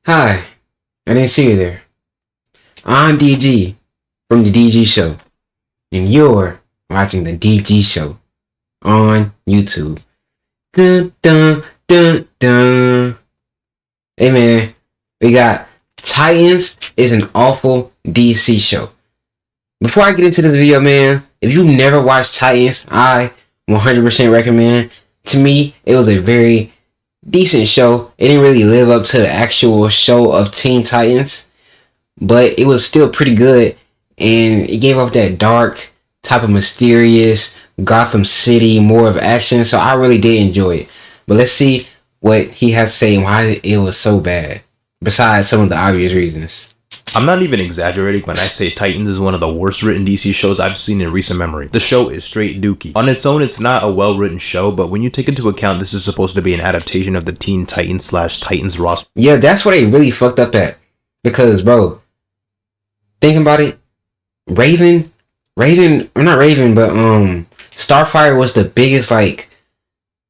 Hi, I didn't see you there. I'm DG from the DG Show, and you're watching the DG Show on YouTube. Dun dun dun dun. Hey man, we got Titans is an awful DC show. Before I get into this video, man, if you never watched Titans, I 100% recommend. To me, it was a very decent show. It didn't really live up to the actual show of Teen Titans, but it was still pretty good, and it gave off that dark type of mysterious Gotham City, more of action, so I really did enjoy it. But let's see what he has to say and why it was so bad, besides some of the obvious reasons. I'm not even exaggerating when I say Titans is one of the worst written DC shows I've seen in recent memory. The show is straight dookie. On its own, it's not a well written show, but when you take into account this is supposed to be an adaptation of the Teen Titans / Titans roster. Yeah, that's what they really fucked up at. Because, bro, thinking about it, Starfire was the biggest, like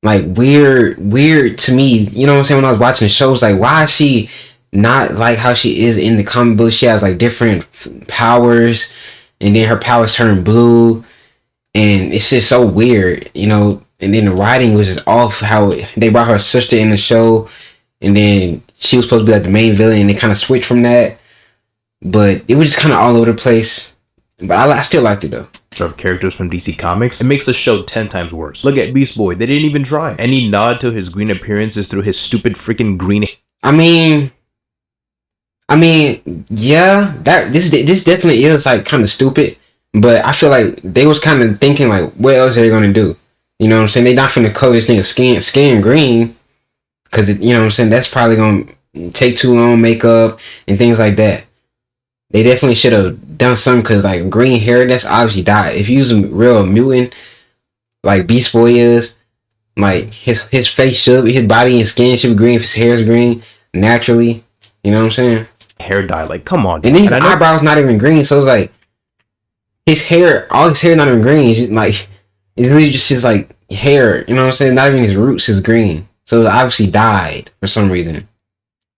weird to me, you know what I'm saying, when I was watching the shows, like, why is she not like how she is in the comic book? She has like different powers, and then her powers turn blue, and it's just so weird, you know. And then the writing was just off, how they brought her sister in the show, and then she was supposed to be like the main villain, and they kind of switched from that, but it was just kind of all over the place. But I still liked it though. Of characters from DC Comics, it makes the show 10 times worse. Look at Beast Boy, they didn't even try. Any nod to his green appearance is through his stupid freaking green. I mean, yeah, this definitely is like kind of stupid, but I feel like they was kind of thinking like, what else are they gonna do? You know what I'm saying? They not finna color this nigga skin green, because you know what I'm saying, that's probably gonna take too long, makeup and things like that. They definitely should have done something, because like green hair, that's obviously dyed. If you use a real mutant like Beast Boy is, like his face should be, his body and skin should be green if his hair is green naturally. You know what I'm saying? Hair dye, like, come on. And then his eyebrows not even green, so it's like his hair, all his hair not even green. It's just like, it's really just his like hair. You know what I'm saying? Not even his roots is green, so it's obviously dyed for some reason.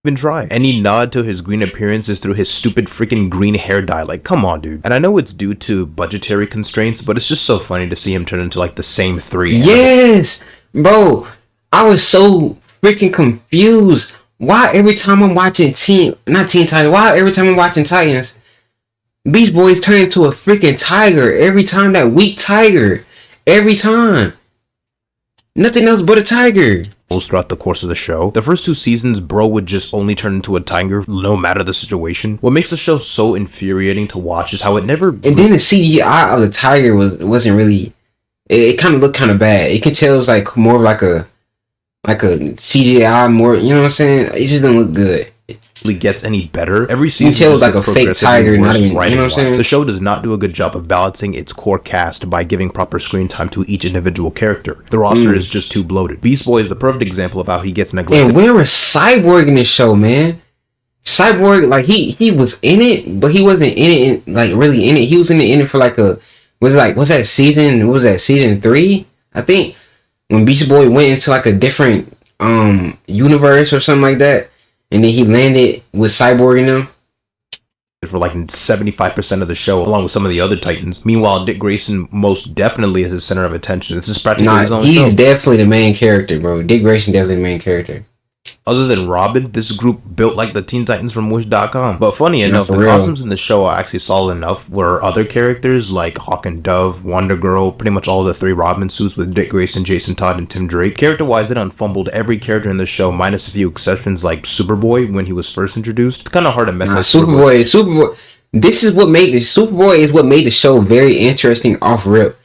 Even try. Any nod to his green appearance is through his stupid freaking green hair dye. Like, come on, dude. And I know it's due to budgetary constraints, but it's just so funny to see him turn into like the same three. Yes, bro. I was so freaking confused. Why every time I'm watching why every time I'm watching Titans, Beast Boys turn into a freaking tiger every time, that weak tiger. Every time. Nothing else but a tiger. Throughout the course of the show, the first 2 seasons, bro would just only turn into a tiger no matter the situation. What makes the show so infuriating to watch is how it never. And then the CGI of the tiger wasn't really. It kind of looked kind of bad. You can tell it was like more of like a CGI, more. You know what I'm saying? It just didn't look good. Gets any better. Every season you tell it was like a fake tiger, not even, you know what I'm saying? The show does not do a good job of balancing its core cast by giving proper screen time to each individual character. The roster is just too bloated. Beast Boy is the perfect example of how he gets neglected. And where was Cyborg in this show, man? Cyborg, like he was in it, but he wasn't in it, like really in it. He was in it for like what's that season 3? I think, when Beast Boy went into like a different universe or something like that. And then he landed with Cyborg in them. For like 75% of the show, along with some of the other Titans. Meanwhile, Dick Grayson most definitely is the center of attention. This is practically his own show. He's definitely the main character, bro. Dick Grayson definitely the main character. Other than Robin, this group built like the Teen Titans from Wish.com. But funny enough, the costumes in the show are actually solid enough, where other characters like Hawk and Dove, Wonder Girl, pretty much all of the 3 Robin suits with Dick Grayson, Jason Todd, and Tim Drake. Character-wise, they done fumbled every character in the show, minus a few exceptions like Superboy when he was first introduced. It's kind of hard to mess up Superboy. Superboy is what made the show very interesting off rip,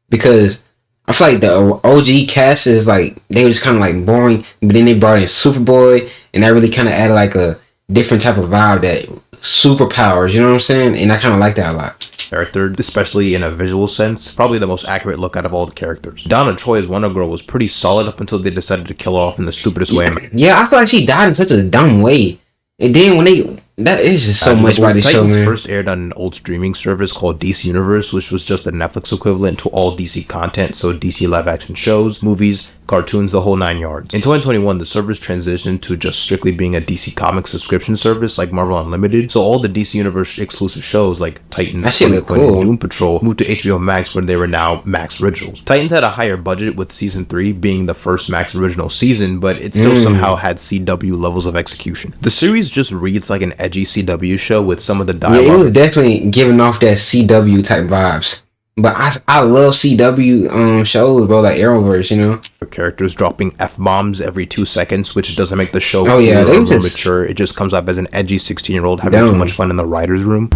because I feel like the OG cast is like, they were just kind of like boring, but then they brought in Superboy, and that really kind of added like a different type of vibe, that superpowers, you know what I'm saying? And I kind of like that a lot. Character, especially in a visual sense, probably the most accurate look out of all the characters. Donna Troy as Wonder Girl was pretty solid up until they decided to kill her off in the stupidest way. Yeah, I feel like she died in such a dumb way. And then that is just so much about this show, man. First aired on an old streaming service called DC Universe, which was just the Netflix equivalent to all DC content, so DC live action shows, movies, cartoons, the whole 9 yards. In 2021, the service transitioned to just strictly being a DC Comics subscription service like Marvel Unlimited, so all the DC Universe exclusive shows like Titans, Harley Quinn, and Doom Patrol moved to HBO Max, where they were now Max Originals. Titans had a higher budget, with season 3 being the first Max Original season, but it still somehow had CW levels of execution. The series just reads like an edgy CW show with some of the dialogue. Yeah, it was definitely giving off that CW type vibes. But I love CW shows, bro, like Arrowverse, you know? The characters dropping F-bombs every 2 seconds, which doesn't make the show they more mature. It just comes up as an edgy 16-year-old having too much fun in the writer's room.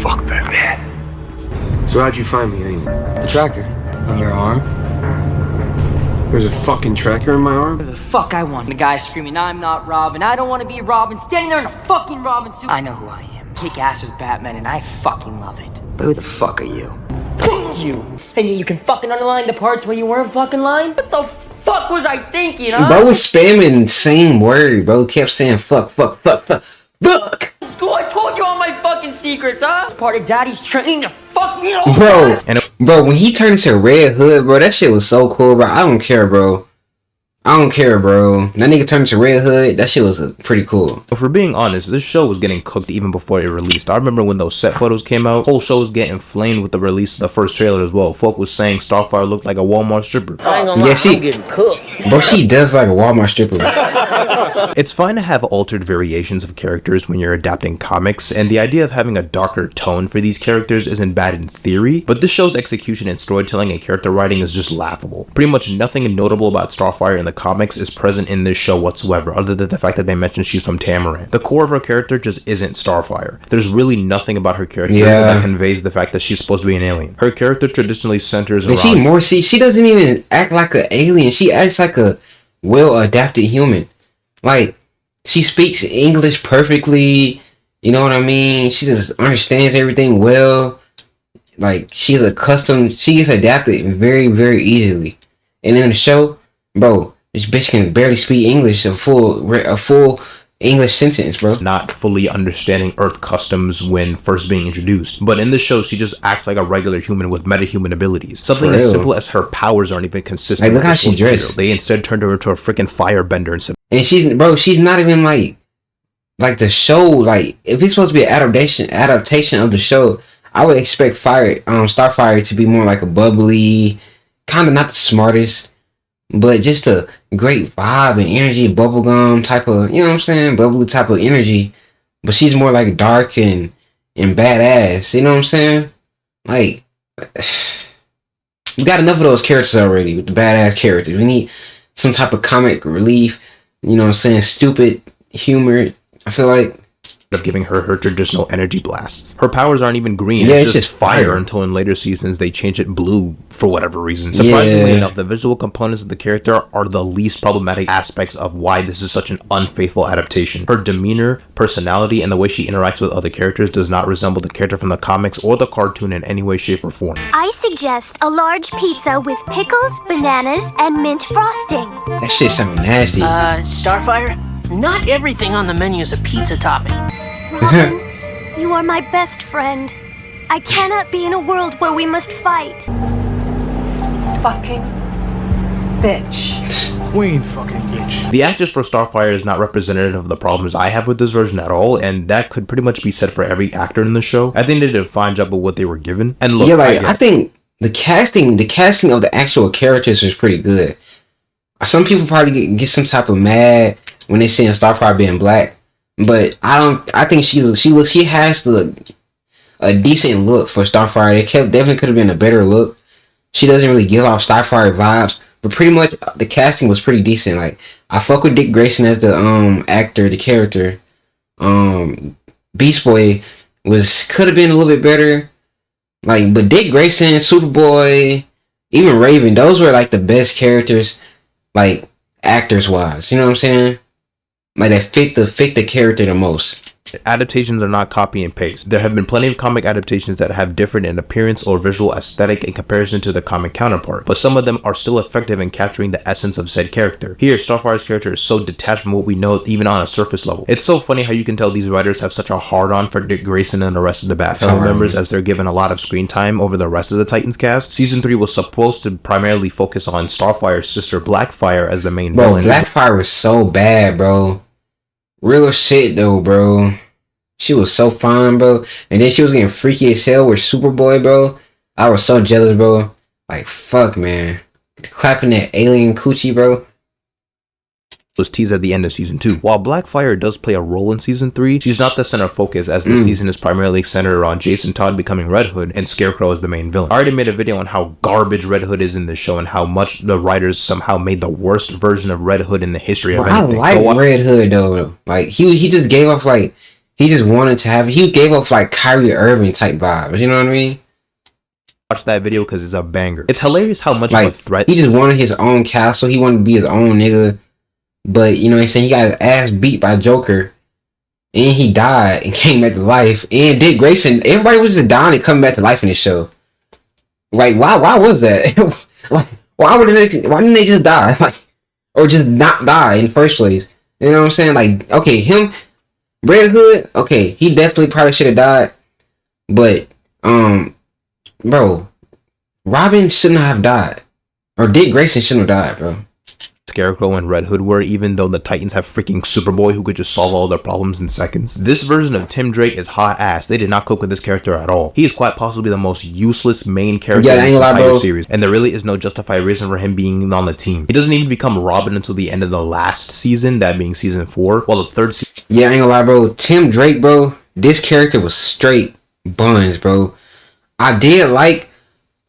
Fuck Batman. So how'd you find me anyway? The tracker. On your arm? There's a fucking tracker in my arm? The fuck I want. The guy screaming, I'm not Robin, I don't want to be Robin, standing there in a fucking Robin suit. I know who I am. Kick ass with Batman, and I fucking love it. But who the fuck are you? You. And you can fucking underline the parts where you weren't fucking lying? What the fuck was I thinking, huh? Bro was spamming the same word, bro. Kept saying fuck. School, I told you all my fucking secrets, huh? It's part of Daddy's training to fuck me all. Bro, when he turned into Red Hood, bro, that shit was so cool, bro. I don't care, bro. That nigga turned into Red Hood. That shit was pretty cool. But for being honest, this show was getting cooked even before it released. I remember when those set photos came out, whole show was getting flamed with the release of the first trailer as well. Folk was saying Starfire looked like a Walmart stripper. I ain't gonna lie, I'm getting cooked. Bro, she does like a Walmart stripper. It's fine to have altered variations of characters when you're adapting comics, and the idea of having a darker tone for these characters isn't bad in theory, but this show's execution in storytelling and character writing is just laughable. Pretty much nothing notable about Starfire in the comics is present in this show whatsoever, other than the fact that they mentioned she's from Tamaran. The core of her character just isn't Starfire. There's really nothing about her character that conveys the fact that she's supposed to be an alien. Her character traditionally centers around... she doesn't even act like an alien. She acts like a well-adapted human. Like, she speaks English perfectly, you know what I mean? She just understands everything well. Like, she gets adapted very, very easily. And in the show, bro, this bitch can barely speak English, a full English sentence, bro. Not fully understanding Earth customs when first being introduced. But in the show, she just acts like a regular human with metahuman abilities. Something as simple as her powers aren't even consistent. Like, look how she dressed. They instead turned her into a freaking firebender instead. And she's not even like the show. Like, if it's supposed to be an adaptation of the show, I would expect Starfire to be more like a bubbly, kind of not the smartest, but just a great vibe and energy, bubblegum type of, you know what I'm saying, bubbly type of energy. But she's more like dark and badass, you know what I'm saying? Like, we got enough of those characters already with the badass characters. We need some type of comic relief, you know what I'm saying, stupid humor. I feel like of giving her traditional energy blasts. Her powers aren't even green, it's just fire until in later seasons they change it blue for whatever reason. Surprisingly enough, the visual components of the character are the least problematic aspects of why this is such an unfaithful adaptation. Her demeanor, personality, and the way she interacts with other characters does not resemble the character from the comics or the cartoon in any way, shape, or form. I suggest a large pizza with pickles, bananas, and mint frosting. That shit sounds nasty. Starfire? Not everything on the menu is a pizza topping. Robin, you are my best friend. I cannot be in a world where we must fight. Fucking bitch. Queen fucking bitch. The actress for Starfire is not representative of the problems I have with this version at all, and that could pretty much be said for every actor in the show. I think they did a fine job with what they were given. And look, I think the casting of the actual characters is pretty good. Some people probably get some type of mad when they see Starfire being black, but I think she has a decent look for Starfire. Definitely could have been a better look. She doesn't really give off Starfire vibes, but pretty much the casting was pretty decent. Like, I fuck with Dick Grayson as the actor, the character. Beast Boy could have been a little bit better. Like, but Dick Grayson, Superboy, even Raven, those were like the best characters, like actors wise. You know what I'm saying? Like, that fit the character the most. Adaptations are not copy and paste. There have been plenty of comic adaptations that have different in appearance or visual aesthetic in comparison to the comic counterpart, but some of them are still effective in capturing the essence of said character. Here, Starfire's character is so detached from what we know even on a surface level. It's so funny how you can tell these writers have such a hard-on for Dick Grayson and the rest of the Bat family members, as they're given a lot of screen time over the rest of the Titans cast. Season 3 was supposed to primarily focus on Starfire's sister Blackfire as the main villain. Blackfire was so bad, bro. Real shit though, bro. She was so fine, bro. And then she was getting freaky as hell with Superboy, bro. I was so jealous, bro. Like, fuck, man. Clapping that alien coochie, bro. Was teased at the end of season 2. While Blackfire does play a role in season 3, she's not the center focus, as this season is primarily centered around Jason Todd becoming Red Hood and Scarecrow as the main villain. I already made a video on how garbage Red Hood is in this show and how much the writers somehow made the worst version of Red Hood in the history of anything. I like Red Hood though. Like he just gave off like he just wanted to have. He gave off like Kyrie Irving type vibes. You know what I mean? Watch that video because it's a banger. It's hilarious how much like, of a threat. He just wanted his own castle. He wanted to be his own nigga. But, you know what I'm saying, he got his ass beat by Joker. And he died and came back to life. And Dick Grayson, everybody was just dying and coming back to life in this show. Like, why was that? Like, why didn't they just die? Like, or just not die in the first place? You know what I'm saying? Like, okay, him, Red Hood, okay, he definitely probably should have died. But, bro, Robin shouldn't have died. Or Dick Grayson shouldn't have died, bro. Scarecrow and Red Hood were, even though the Titans have freaking Superboy who could just solve all their problems in seconds. This version of Tim Drake is hot ass. They did not cook with this character at all. He is quite possibly the most useless main character in this entire series, and there really is no justified reason for him being on the team. He doesn't even become Robin until the end of the last season, that being season 4, while the third season... Yeah, I ain't gonna lie, bro. Tim Drake, bro, this character was straight buns, bro. I did like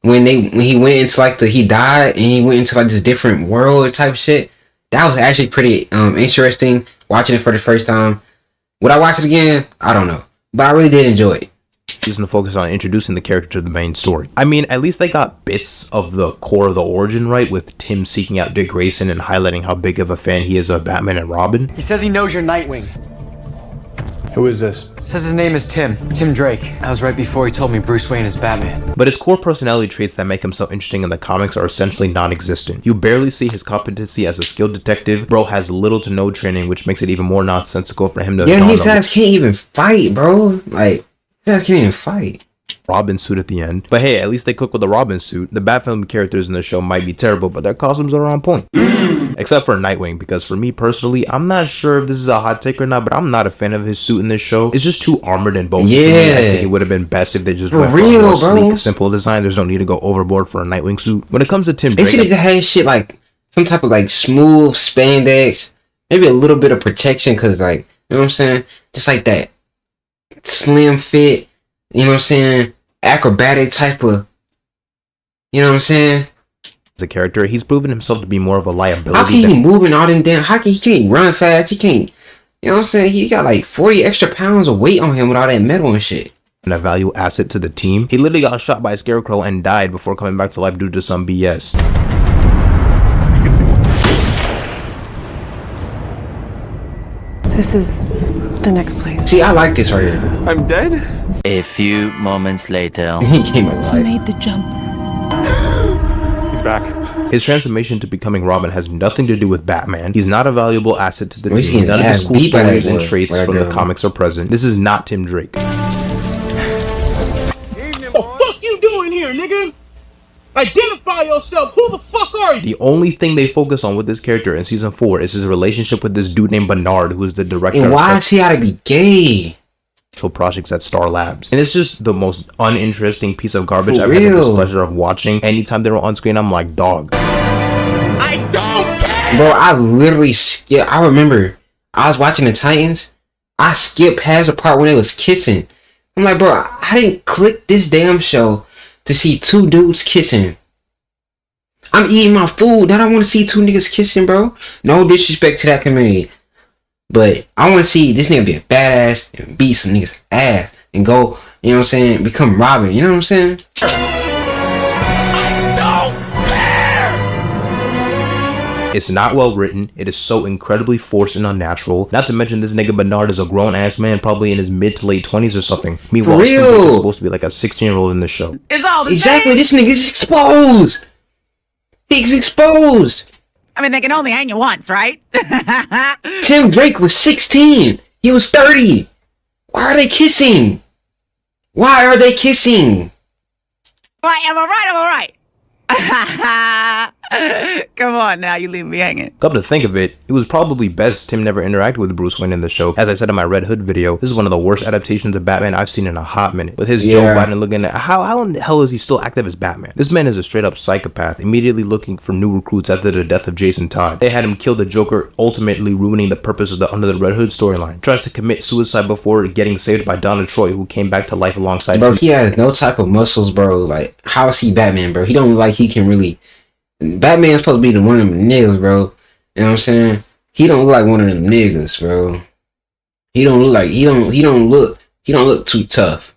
when he went into like he died and he went into like this different world type shit. That was actually pretty interesting watching it for the first time. Would I watch it again? I don't know, but I really did enjoy it. Season to focus on introducing the character to the main story. I mean, at least they got bits of the core of the origin right, with Tim seeking out Dick Grayson and highlighting how big of a fan he is of Batman and Robin. He says he knows you're Nightwing. Who is this? Says his name is Tim Drake. That was right before he told me Bruce Wayne is Batman. But his core personality traits that make him so interesting in the comics are essentially non-existent. You barely see his competency as a skilled detective. Bro has little to no training, which makes it even more nonsensical for him to... Yeah, his ass can't even fight, bro. Like, his ass can't even fight. Robin suit at the end. But hey, at least they cook with the Robin suit. The Batfilm characters in the show might be terrible, but their costumes are on point. Except for Nightwing, because for me personally, I'm not sure if this is a hot take or not, but I'm not a fan of his suit in this show. It's just too armored and bulky. Yeah. For me. I think it would have been best if they just went for a more sleek, simple design. There's no need to go overboard for a Nightwing suit. When it comes to Tim Drake, they should have had shit like some type of like smooth spandex, maybe a little bit of protection, cause like, you know what I'm saying, just like that slim fit, you know what I'm saying, acrobatic type of, you know what I'm saying. As a character, he's proven himself to be more of a liability. How can he moving all them damn? How can he can't run fast? He can't. You know what I'm saying? He got like 40 extra pounds of weight on him with all that metal and shit. And a value asset to the team. He literally got shot by a Scarecrow and died before coming back to life due to some BS. This is the next place. See, I like this right here. I'm dead? A few moments later. He came back to life. Made the jump. He's back. His transformation to becoming Robin has nothing to do with Batman. He's not a valuable asset to the team. None of his cool stories and traits from the comics are present. This is not Tim Drake. What the fuck you doing here, nigga? Identify yourself. Who the fuck are you? The only thing they focus on with this character in season 4 is his relationship with this dude named Bernard, who is the director. And why is he gotta be gay? Projects at Star Labs, and it's just the most uninteresting piece of garbage I've had the displeasure of watching. Anytime they were on screen, I'm like, dog. I don't care. Bro, I literally skipped. I remember I was watching the Titans. I skipped past the part when they was kissing. I'm like, bro, I didn't click this damn show to see two dudes kissing. I'm eating my food. I don't want to see two niggas kissing, bro. No disrespect to that community. But I want to see this nigga be a badass and beat some niggas ass and go, you know what I'm saying, become Robin, you know what I'm saying? I don't care. It's not well written. It is so incredibly forced and unnatural. Not to mention this nigga Bernard is a grown ass man, probably in his mid to late 20s or something. Meanwhile, Tim Drake is supposed to be like a 16-year-old in the show. It's all the exactly. same. This nigga's exposed. He's exposed. I mean, they can only hang you once, right? Tim Drake was 16. He was 30. Why are they kissing? Why are they kissing? Am I right? Come on now, you leave me hanging. Come to think of it, it was probably best Tim never interacted with Bruce Wayne in the show. As I said in my Red Hood video, this is one of the worst adaptations of Batman I've seen in a hot minute. With his Joe Biden looking at how in the hell is he still active as Batman? This man is a straight up psychopath, immediately looking for new recruits after the death of Jason Todd. They had him kill the Joker, ultimately ruining the purpose of the Under the Red Hood storyline. Tries to commit suicide before getting saved by Donna Troy, who came back to life alongside Bro, he has no type of muscles, bro. Like, how is he Batman, bro? He don't look like he can really... Batman's supposed to be the one of them niggas, bro. You know what I'm saying? He don't look like one of them niggas, bro. He don't look like he don't look too tough.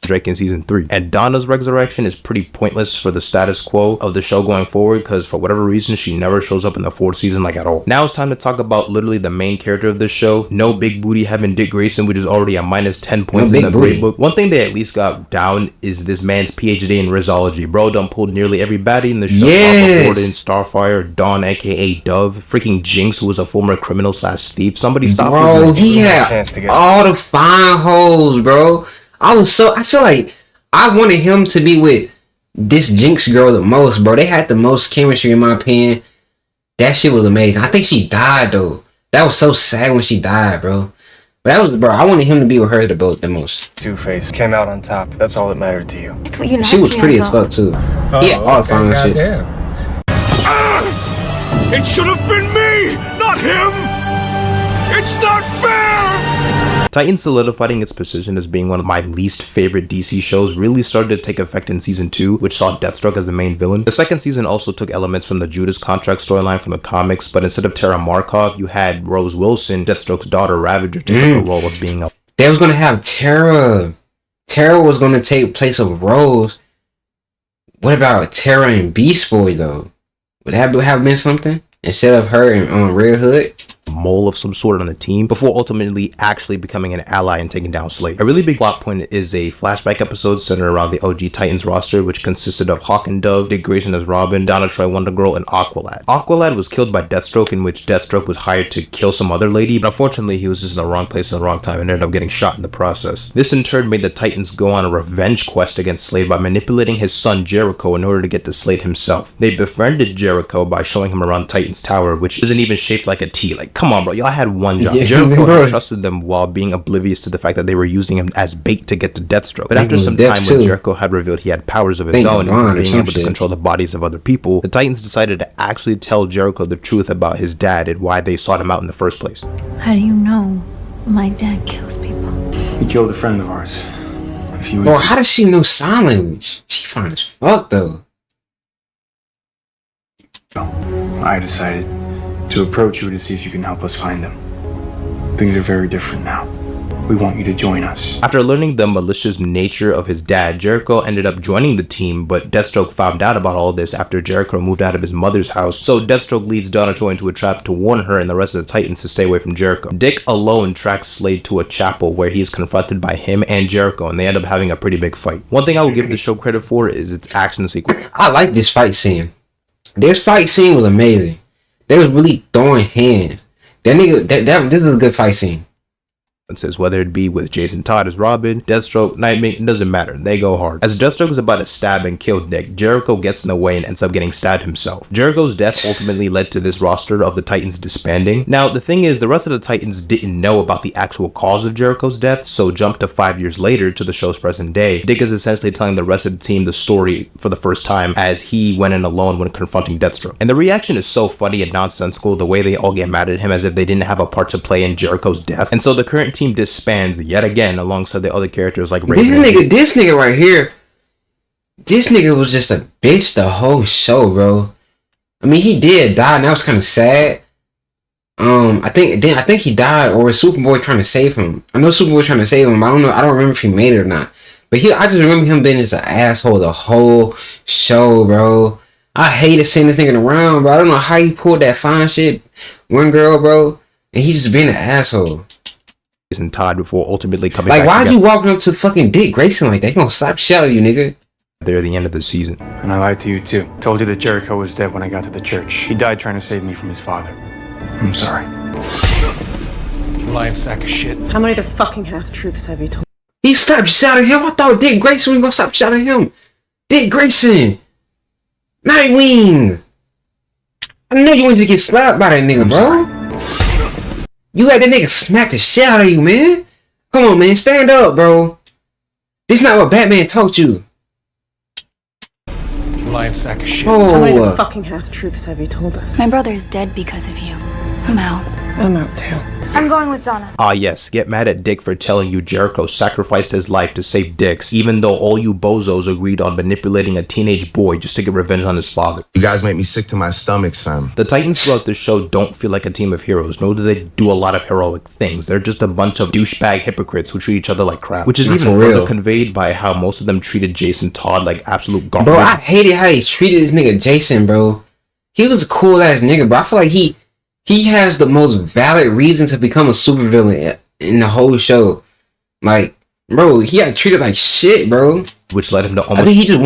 Drake in season 3. And Donna's resurrection is pretty pointless for the status quo of the show going forward, because for whatever reason she never shows up in the 4th season like at all. Now it's time to talk about literally the main character of this show. No big booty having Dick Grayson, which is already a minus 10 points in the grade book. One thing they at least got down is this man's PhD in Rizology. Bro done pulled nearly every baddie in the show. Yes. Gordon, Starfire, Dawn aka Dove, freaking Jinx, who was a former criminal / thief. Somebody stop him. Bro, he had all the fine hoes, bro. I feel like I wanted him to be with this Jinx girl the most, bro. They had the most chemistry in my opinion. That shit was amazing. I think she died though. That was so sad when she died, bro. But that was, bro, I wanted him to be with her the most. Two-Face came out on top. That's all that mattered to you. She was pretty as fuck too. Yeah, all the fine shit. It should have been me, not him. It's not fair. Titans solidifying its position as being one of my least favorite DC shows really started to take effect in season 2, which saw Deathstroke as the main villain. The second season also took elements from the Judas Contract storyline from the comics, but instead of Tara Markov, you had Rose Wilson, Deathstroke's daughter Ravager, take up the role of being a... They was gonna have Tara. Tara was gonna take place of Rose. What about Tara and Beast Boy though? Would that have been something? Instead of her and Red Hood? Mole of some sort on the team before ultimately actually becoming an ally and taking down Slade. A really big plot point is a flashback episode centered around the OG Titans roster, which consisted of Hawk and Dove, Dick Grayson as Robin, Donna Troy Wonder Girl, and Aqualad. Aqualad was killed by Deathstroke, in which Deathstroke was hired to kill some other lady, but unfortunately he was just in the wrong place at the wrong time and ended up getting shot in the process. This in turn made the Titans go on a revenge quest against Slade by manipulating his son Jericho in order to get to Slade himself. They befriended Jericho by showing him around Titan's Tower, which isn't even shaped like a T. Like, come on, bro, y'all had one job. Jericho trusted them while being oblivious to the fact that they were using him as bait to get to Deathstroke. But after some time, when Jericho had revealed he had powers of his own, including being able to control the bodies of other people, the Titans decided to actually tell Jericho the truth about his dad and why they sought him out in the first place. How do you know my dad kills people? He killed a friend of ours. Bro, how does she know sign language? She fine as fuck though. I decided to approach you to see if you can help us find them. Things are very different now. We want you to join us. After learning the malicious nature of his dad, Jericho ended up joining the team, but Deathstroke found out about all this after Jericho moved out of his mother's house, so Deathstroke leads Donna Troy into a trap to warn her and the rest of the Titans to stay away from Jericho. Dick alone tracks Slade to a chapel where he is confronted by him and Jericho, and they end up having a pretty big fight. One thing I will give the show credit for is its action sequence. I like this fight scene. This fight scene was amazing. They was really throwing hands. That nigga, this is a good fight scene. Says whether it be with Jason Todd as Robin, Deathstroke, Nightwing, it doesn't matter. They go hard. As Deathstroke is about to stab and kill Dick, Jericho gets in the way and ends up getting stabbed himself. Jericho's death ultimately led to this roster of the Titans disbanding. Now, the thing is, the rest of the Titans didn't know about the actual cause of Jericho's death, so jump to 5 years later to the show's present day. Dick is essentially telling the rest of the team the story for the first time as he went in alone when confronting Deathstroke. And the reaction is so funny and nonsensical, the way they all get mad at him as if they didn't have a part to play in Jericho's death. And so the current team disbands yet again alongside the other characters like Raven. This nigga right here, this nigga was just a bitch the whole show, bro. I mean, he did die, and that was kind of sad. I think he died, or was Superboy trying to save him? I know Superboy trying to save him, but I don't remember if he made it or not. But I just remember him being just an asshole the whole show, bro. I hated seeing this nigga around, bro. I don't know how he pulled that fine shit. One girl, bro, and he just being an asshole. And Todd before ultimately coming like, back why'd together. you walking up to fucking Dick Grayson like that? He gonna slap shit out of you, nigga. They're at the end of the season. And I lied to you too. Told you that Jericho was dead when I got to the church. He died trying to save me from his father. I'm sorry. You lying sack of shit. How many other fucking half-truths have you told? He slapped shit out of him. I thought Dick Grayson was gonna slap shit out of him. Dick Grayson, Nightwing. I know you wanted to get slapped by that nigga, bro. You let that nigga smack the shit out of you, man. Come on, man, stand up, bro. This not what Batman told you. You lying sack of shit. How many other fucking half-truths have you told us? My brother's dead because of you. I'm out. I'm out too. I'm going with Donna. Ah yes, get mad at Dick for telling you Jericho sacrificed his life to save Dick's, even though all you bozos agreed on manipulating a teenage boy just to get revenge on his father. You guys make me sick to my stomach, son. The Titans throughout this show don't feel like a team of heroes, nor do they do a lot of heroic things. They're just a bunch of douchebag hypocrites who treat each other like crap. Which is even further conveyed by how most of them treated Jason Todd like absolute garbage. Bro, I hated how they treated this nigga Jason, bro. He was a cool ass nigga, bro. I feel like he has the most valid reason to become a supervillain in the whole show. Like, bro, he got treated like shit, bro. Which led him to almost... I think he just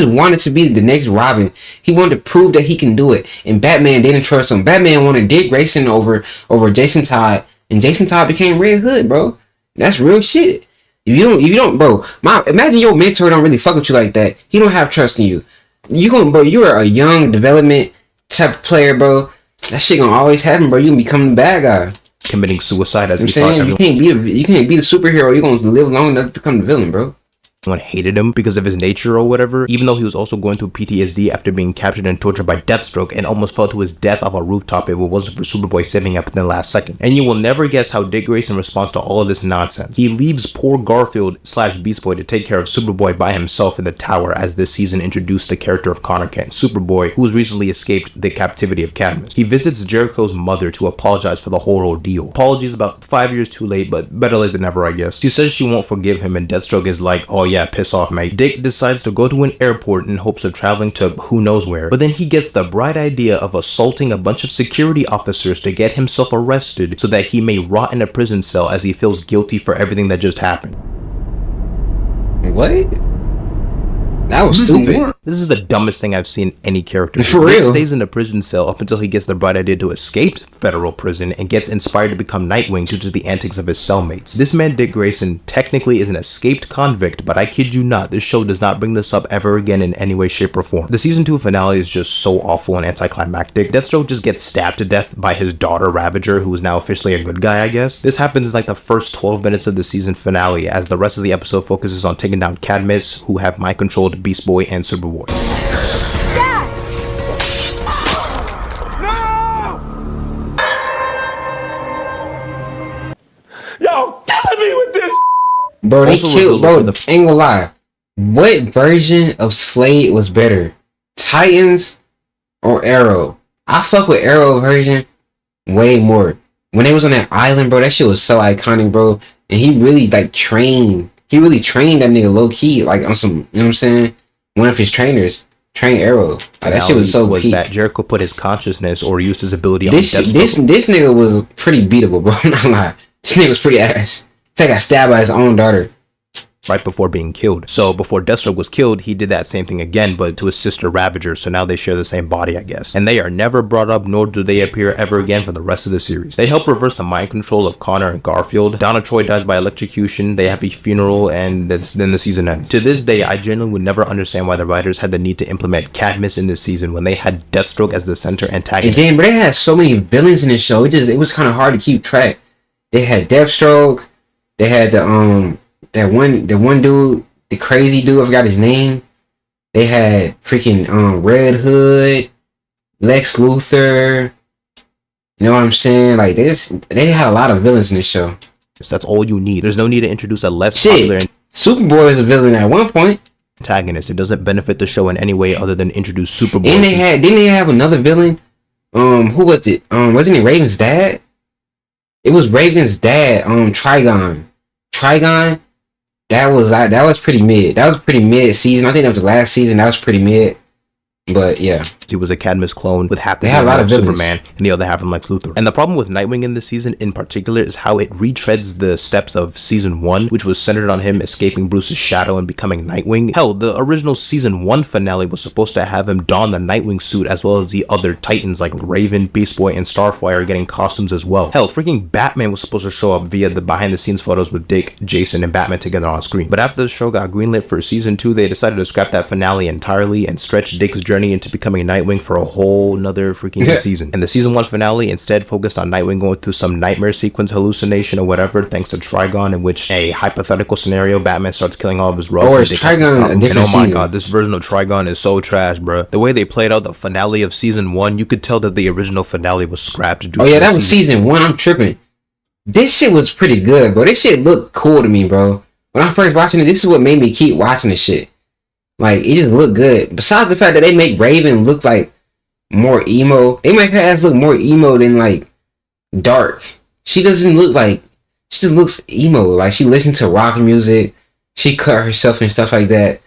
wanted to be the next Robin. He wanted to prove that he can do it. And Batman didn't trust him. Batman wanted Dick Grayson over Jason Todd. And Jason Todd became Red Hood, bro. That's real shit. If you don't, bro, imagine your mentor don't really fuck with you like that. He don't have trust in you. You're a young development type of player, bro. That shit gonna always happen, bro. You can become the bad guy. Committing suicide as I'm he saying, thought everyone... you can't be the superhero. You're gonna live long enough to become the villain, bro. Someone hated him because of his nature or whatever, even though he was also going through PTSD after being captured and tortured by Deathstroke and almost fell to his death off a rooftop if it wasn't for Superboy saving up in the last second. And you will never guess how Dick Grayson responds to all of this nonsense. He leaves poor Garfield / Beast Boy to take care of Superboy by himself in the tower, as this season introduced the character of Connor Kent, Superboy, who has recently escaped the captivity of Cadmus. He visits Jericho's mother to apologize for the whole ordeal. Apologies about 5 years too late, but better late than never, I guess. She says she won't forgive him, and Deathstroke is like, oh yeah, piss off, mate. Dick decides to go to an airport in hopes of traveling to who knows where, but then he gets the bright idea of assaulting a bunch of security officers to get himself arrested so that he may rot in a prison cell as he feels guilty for everything that just happened. What? That was stupid. This is the dumbest thing I've seen any character. For Dick real. stays in a prison cell up until he gets the bright idea to escape federal prison and gets inspired to become Nightwing due to the antics of his cellmates. This man, Dick Grayson, technically is an escaped convict, but I kid you not, this show does not bring this up ever again in any way, shape, or form. The season 2 finale is just so awful and anticlimactic. Deathstroke just gets stabbed to death by his daughter, Ravager, who is now officially a good guy, I guess. This happens in like the first 12 minutes of the season finale, as the rest of the episode focuses on taking down Cadmus, who have mind-controlled Beast Boy and Superboy. Yo, killing me with this. Bro, they Also killed, bro, revealed ain't gonna lie. What version of Slade was better? Titans or Arrow? I fuck with Arrow version way more. When they was on that island, bro, that shit was so iconic, bro. And he really like trained. He really trained that nigga low key, like on some, you know what I'm saying? One of his trainers trained Arrow. Like, that shit was so peak. That Jericho put his consciousness or used his ability on This nigga was pretty beatable, bro. I'm not gonna lie. This nigga was pretty ass. This nigga got stabbed by his own daughter. Right before being killed. So before Deathstroke was killed, he did that same thing again, but to his sister Ravager, so now they share the same body, I guess. And they are never brought up, nor do they appear ever again for the rest of the series. They help reverse the mind control of Connor and Garfield. Donna Troy dies by electrocution, they have a funeral, and then the season ends. To this day, I genuinely would never understand why the writers had the need to implement Cadmus in this season when they had Deathstroke as the center antagonist. And then, but they had so many villains in this show, it was kind of hard to keep track. They had Deathstroke, they had the one dude, the crazy dude, I forgot his name. They had freaking Red Hood, Lex Luthor. You know what I'm saying? Like they had a lot of villains in this show. That's all you need. There's no need to introduce a less popular Superboy was a villain at one point. Antagonist. It doesn't benefit the show in any way other than introduce Superboy. And didn't they have another villain? Who was it? Wasn't it Raven's dad? It was Raven's dad, Trigon. That was pretty mid. That was pretty mid season. I think that was the last season. That was pretty mid. But yeah, he was a Cadmus clone with half the they had a lot of villains. Superman and the other half from Lex Luthor. And the problem with Nightwing in this season in particular is how it retreads the steps of season 1, which was centered on him escaping Bruce's shadow and becoming Nightwing. Hell, the original season 1 finale was supposed to have him don the Nightwing suit, as well as the other Titans like Raven, Beast Boy, and Starfire getting costumes as well. Hell, freaking Batman was supposed to show up via the behind the scenes photos with Dick, Jason, and Batman together on screen. But after the show got greenlit for season 2, they decided to scrap that finale entirely and stretch Dick's journey into becoming Nightwing for a whole nother freaking season. And the season 1 finale instead focused on Nightwing going through some nightmare sequence hallucination or whatever, thanks to Trigon, in which a hypothetical scenario, Batman starts killing all of his rogues. Or is Trigon a different season? Oh my god, this version of Trigon is so trash, bro. The way they played out the finale of season 1, you could tell that the original finale was scrapped. Oh yeah, that was season 1. I'm tripping. This shit was pretty good, bro. This shit looked cool to me, bro. When I first watching it, this is what made me keep watching this shit. Like, it just looked good. Besides the fact that they make Raven look like more emo. They make her ass look more emo than like dark. She doesn't look like, she just looks emo. Like she listens to rock music. She cut herself and stuff like that.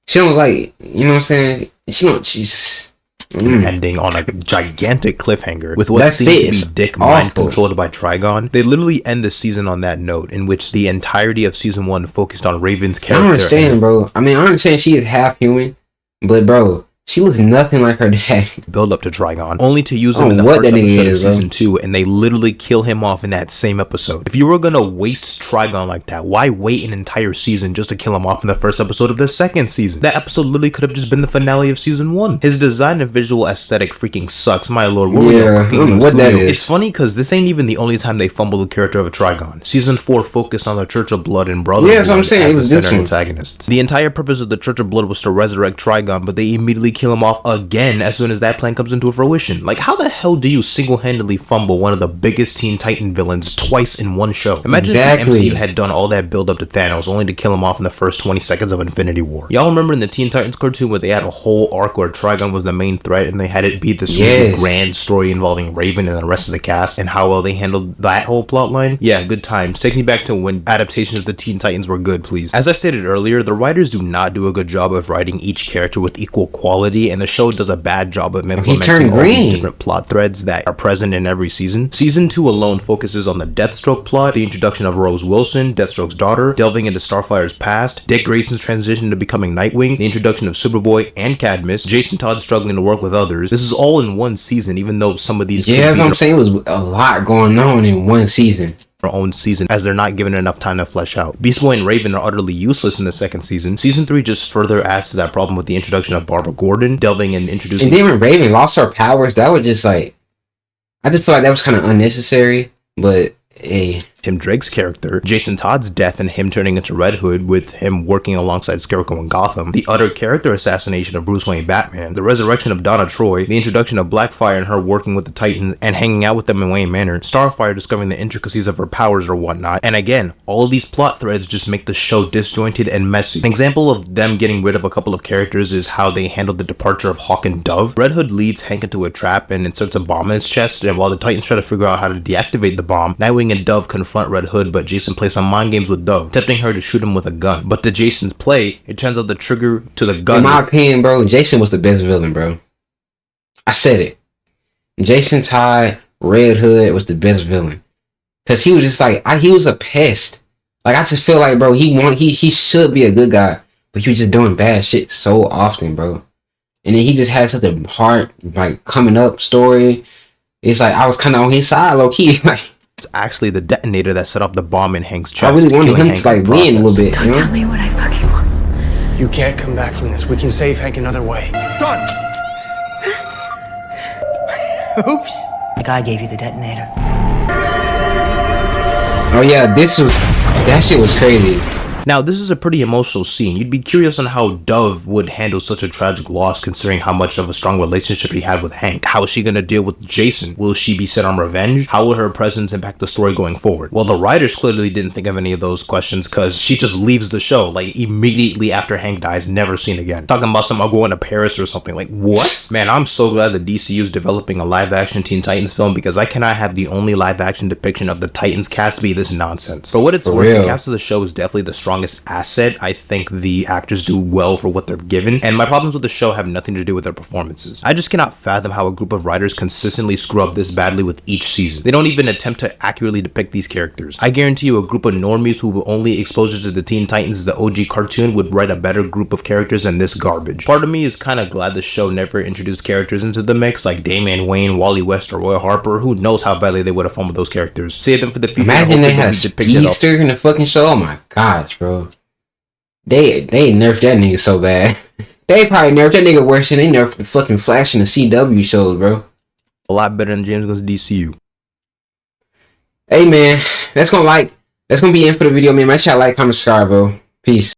She don't like, you know what I'm saying? She's ending on a gigantic cliffhanger with what seems to be Dick mind controlled by Trigon. They literally end the season on that note, in which the entirety of season 1 focused on Raven's character. I don't understand, bro. I mean, I understand she is half human, but bro, she looks nothing like her dad. Build up to Trigon, only to use him in the first episode of season 2, and they literally kill him off in that same episode. If you were gonna waste Trigon like that, why wait an entire season just to kill him off in the first episode of the second season? That episode literally could have just been the finale of season 1. His design and visual aesthetic freaking sucks, my lord. What that is. It's funny because this ain't even the only time they fumble the character of a Trigon. Season 4 focused on the Church of Blood and Brotherhood that's what I'm saying. as the center antagonists. The entire purpose of the Church of Blood was to resurrect Trigon, but they immediately kill him off again as soon as that plan comes into fruition. Like, how the hell do you single-handedly fumble one of the biggest Teen Titan villains twice in one show? Imagine if the MCU had done all that build up to Thanos only to kill him off in the first 20 seconds of Infinity War. Y'all remember in the Teen Titans cartoon where they had a whole arc where Trigon was the main threat and they had it be this really grand story involving Raven and the rest of the cast, and how well they handled that whole plot line? Yeah, good times. Take me back to when adaptations of the Teen Titans were good, please. As I stated earlier, the writers do not do a good job of writing each character with equal quality, and the show does a bad job of implementing all these different plot threads that are present in every season. Season 2 alone focuses on the Deathstroke plot, the introduction of Rose Wilson, Deathstroke's daughter, delving into Starfire's past, Dick Grayson's transition to becoming Nightwing, the introduction of Superboy and Cadmus, Jason Todd struggling to work with others. This is all in one season, even though some of these that's what I'm saying. It was a lot going on in one season. Own season, as they're not given enough time to flesh out. Beast Boy and Raven are utterly useless in the second season. Season 3 just further adds to that problem with the introduction of Barbara Gordon, delving and introducing... And then when Raven lost her powers, that was just like... I just feel like that was kind of unnecessary, but hey... Tim Drake's character, Jason Todd's death and him turning into Red Hood with him working alongside Scarecrow in Gotham, the utter character assassination of Bruce Wayne Batman, the resurrection of Donna Troy, the introduction of Blackfire and her working with the Titans and hanging out with them in Wayne Manor, Starfire discovering the intricacies of her powers or whatnot, and again, all of these plot threads just make the show disjointed and messy. An example of them getting rid of a couple of characters is how they handled the departure of Hawk and Dove. Red Hood leads Hank into a trap and inserts a bomb in his chest, and while the Titans try to figure out how to deactivate the bomb, Nightwing and Dove confront Red Hood, but Jason plays some mind games with Dove, tempting her to shoot him with a gun. But to Jason's play, it turns out the trigger to the gun... In my opinion, bro, Jason was the best villain, bro. I said it. Jason Todd, Red Hood was the best villain. Because he was just like, he was a pest. Like, I just feel like, bro, he should be a good guy, but he was just doing bad shit so often, bro. And then he just had such a hard, like, coming up story. It's like, I was kind of on his side, low-key, like... It's actually the detonator that set off the bomb in Hank's chest. I really wanted him to like win a little bit. Don't tell me what I fucking want. You can't come back from this. We can save Hank another way. Done! Oops. The guy gave you the detonator. Oh yeah, that shit was crazy. Now, this is a pretty emotional scene. You'd be curious on how Dove would handle such a tragic loss, considering how much of a strong relationship she had with Hank. How is she going to deal with Jason? Will she be set on revenge? How will her presence impact the story going forward? Well, the writers clearly didn't think of any of those questions, because she just leaves the show, like, immediately after Hank dies, never seen again. Talking about someone going to Paris or something. Like, what? Man, I'm so glad the DCU is developing a live-action Teen Titans film, because I cannot have the only live-action depiction of the Titans cast be this nonsense. For what it's worth, the cast of the show is definitely the strongest strongest asset. I think the actors do well for what they're given, and my problems with the show have nothing to do with their performances. I just cannot fathom how a group of writers consistently screw up this badly with each season. They don't even attempt to accurately depict these characters. I guarantee you a group of normies who will only exposure to the Teen Titans, the OG cartoon, would write a better group of characters than this garbage. Part of me is kind of glad the show never introduced characters into the mix like Damian Wayne, Wally West, or Roy Harper. Who knows how badly they would have fun with those characters. Save them for the future. Imagine they had a speedster in the fucking show. Oh my gosh, bro. They nerfed that nigga so bad. They probably nerfed that nigga worse than they nerfed the fucking Flash in the CW shows, bro. A lot better than James Gunn's DCU. Hey man, that's gonna be it for the video, man. Make sure y'all like, comment, subscribe, bro. Peace.